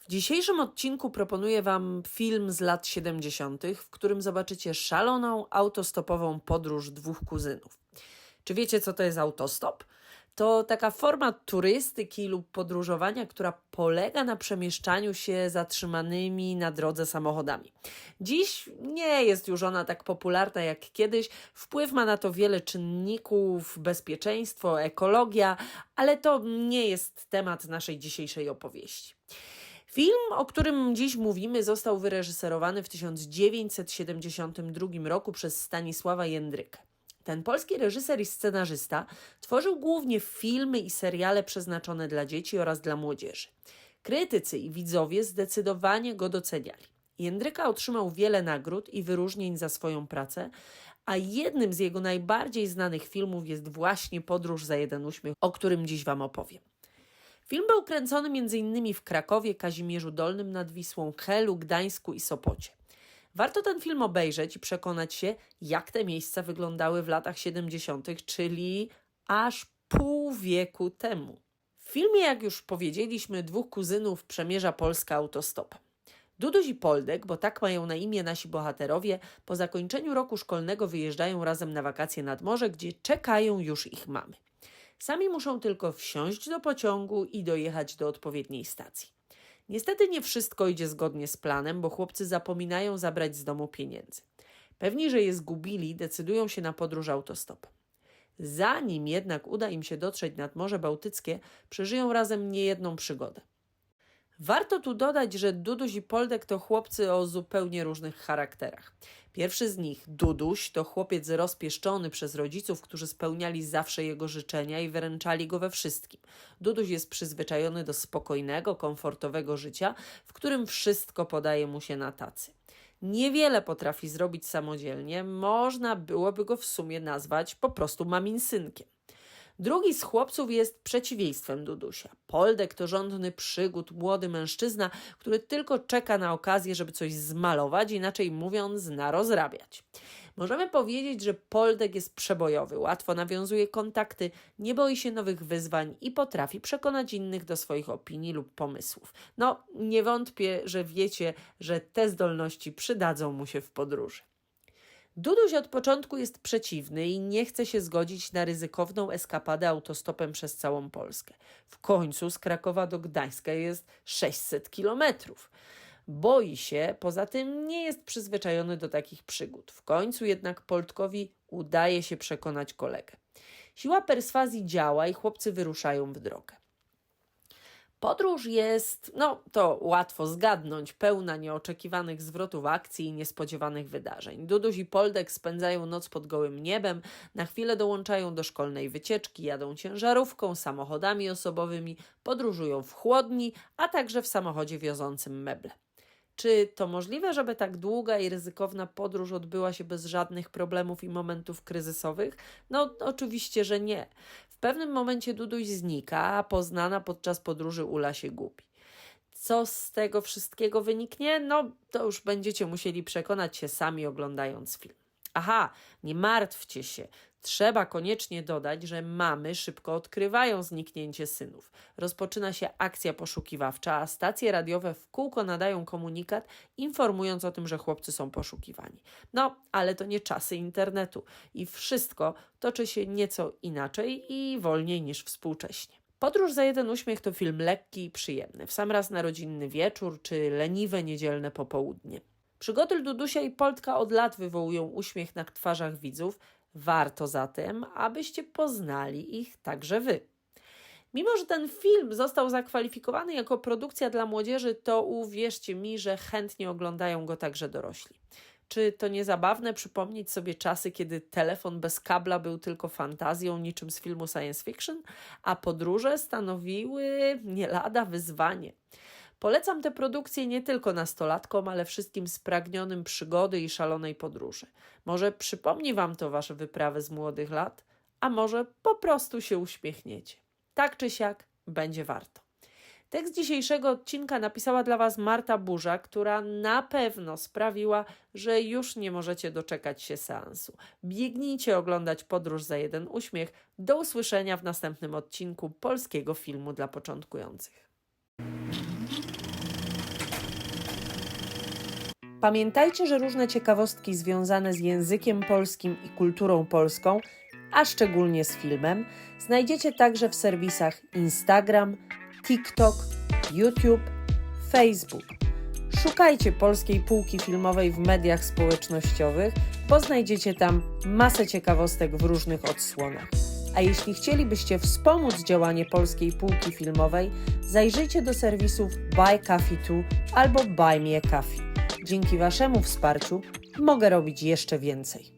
W dzisiejszym odcinku proponuję Wam film z lat 70., w którym zobaczycie szaloną autostopową podróż dwóch kuzynów. Czy wiecie, co to jest autostop? To taka forma turystyki lub podróżowania, która polega na przemieszczaniu się zatrzymanymi na drodze samochodami. Dziś nie jest już ona tak popularna jak kiedyś. Wpływ ma na to wiele czynników, bezpieczeństwo, ekologia, ale to nie jest temat naszej dzisiejszej opowieści. Film, o którym dziś mówimy, został wyreżyserowany w 1972 roku przez Stanisława Jędrykę. Ten polski reżyser i scenarzysta tworzył głównie filmy i seriale przeznaczone dla dzieci oraz dla młodzieży. Krytycy i widzowie zdecydowanie go doceniali. Jędryka otrzymał wiele nagród i wyróżnień za swoją pracę, a jednym z jego najbardziej znanych filmów jest właśnie Podróż za jeden uśmiech, o którym dziś Wam opowiem. Film był kręcony m.in. w Krakowie, Kazimierzu Dolnym nad Wisłą, Helu, Gdańsku i Sopocie. Warto ten film obejrzeć i przekonać się, jak te miejsca wyglądały w latach 70., czyli aż pół wieku temu. W filmie, jak już powiedzieliśmy, dwóch kuzynów przemierza Polskę autostopem. Duduś i Poldek, bo tak mają na imię nasi bohaterowie, po zakończeniu roku szkolnego wyjeżdżają razem na wakacje nad morze, gdzie czekają już ich mamy. Sami muszą tylko wsiąść do pociągu i dojechać do odpowiedniej stacji. Niestety nie wszystko idzie zgodnie z planem, bo chłopcy zapominają zabrać z domu pieniędzy. Pewni, że je zgubili, decydują się na podróż autostopem. Zanim jednak uda im się dotrzeć nad Morze Bałtyckie, przeżyją razem niejedną przygodę. Warto tu dodać, że Duduś i Poldek to chłopcy o zupełnie różnych charakterach. Pierwszy z nich, Duduś, to chłopiec rozpieszczony przez rodziców, którzy spełniali zawsze jego życzenia i wyręczali go we wszystkim. Duduś jest przyzwyczajony do spokojnego, komfortowego życia, w którym wszystko podaje mu się na tacy. Niewiele potrafi zrobić samodzielnie, można byłoby go w sumie nazwać po prostu maminsynkiem. Drugi z chłopców jest przeciwieństwem Dudusia. Poldek to żądny przygód, młody mężczyzna, który tylko czeka na okazję, żeby coś zmalować, inaczej mówiąc, narozrabiać. Możemy powiedzieć, że Poldek jest przebojowy, łatwo nawiązuje kontakty, nie boi się nowych wyzwań i potrafi przekonać innych do swoich opinii lub pomysłów. No, nie wątpię, że wiecie, że te zdolności przydadzą mu się w podróży. Duduś od początku jest przeciwny i nie chce się zgodzić na ryzykowną eskapadę autostopem przez całą Polskę. W końcu z Krakowa do Gdańska jest 600 kilometrów. Boi się, poza tym nie jest przyzwyczajony do takich przygód. W końcu jednak Poldkowi udaje się przekonać kolegę. Siła perswazji działa i chłopcy wyruszają w drogę. Podróż jest, to łatwo zgadnąć, pełna nieoczekiwanych zwrotów akcji i niespodziewanych wydarzeń. Duduś i Poldek spędzają noc pod gołym niebem, na chwilę dołączają do szkolnej wycieczki, jadą ciężarówką, samochodami osobowymi, podróżują w chłodni, a także w samochodzie wiozącym meble. Czy to możliwe, żeby tak długa i ryzykowna podróż odbyła się bez żadnych problemów i momentów kryzysowych? No, oczywiście, że nie. W pewnym momencie Duduś znika, a poznana podczas podróży Ula się gubi. Co z tego wszystkiego wyniknie? No, to już będziecie musieli przekonać się sami, oglądając film. Aha, nie martwcie się. Trzeba koniecznie dodać, że mamy szybko odkrywają zniknięcie synów. Rozpoczyna się akcja poszukiwawcza, a stacje radiowe w kółko nadają komunikat, informując o tym, że chłopcy są poszukiwani. No, ale to nie czasy internetu i wszystko toczy się nieco inaczej i wolniej niż współcześnie. Podróż za jeden uśmiech to film lekki i przyjemny, w sam raz na rodzinny wieczór czy leniwe niedzielne popołudnie. Przygody Dudusia i Poldka od lat wywołują uśmiech na twarzach widzów. Warto zatem, abyście poznali ich także wy. Mimo że ten film został zakwalifikowany jako produkcja dla młodzieży, to uwierzcie mi, że chętnie oglądają go także dorośli. Czy to nie zabawne przypomnieć sobie czasy, kiedy telefon bez kabla był tylko fantazją niczym z filmu science fiction, a podróże stanowiły nie lada wyzwanie. Polecam tę produkcję nie tylko nastolatkom, ale wszystkim spragnionym przygody i szalonej podróży. Może przypomni Wam to Wasze wyprawy z młodych lat, a może po prostu się uśmiechniecie. Tak czy siak, będzie warto. Tekst dzisiejszego odcinka napisała dla Was Marta Burza, która na pewno sprawiła, że już nie możecie doczekać się seansu. Biegnijcie oglądać Podróż za jeden uśmiech. Do usłyszenia w następnym odcinku polskiego filmu dla początkujących. Pamiętajcie, że różne ciekawostki związane z językiem polskim i kulturą polską, a szczególnie z filmem, znajdziecie także w serwisach Instagram, TikTok, YouTube, Facebook. Szukajcie Polskiej Półki Filmowej w mediach społecznościowych, bo znajdziecie tam masę ciekawostek w różnych odsłonach. A jeśli chcielibyście wspomóc działanie Polskiej Półki Filmowej, zajrzyjcie do serwisów Buy Coffee Too albo Buy Me a Coffee. Dzięki Waszemu wsparciu mogę robić jeszcze więcej.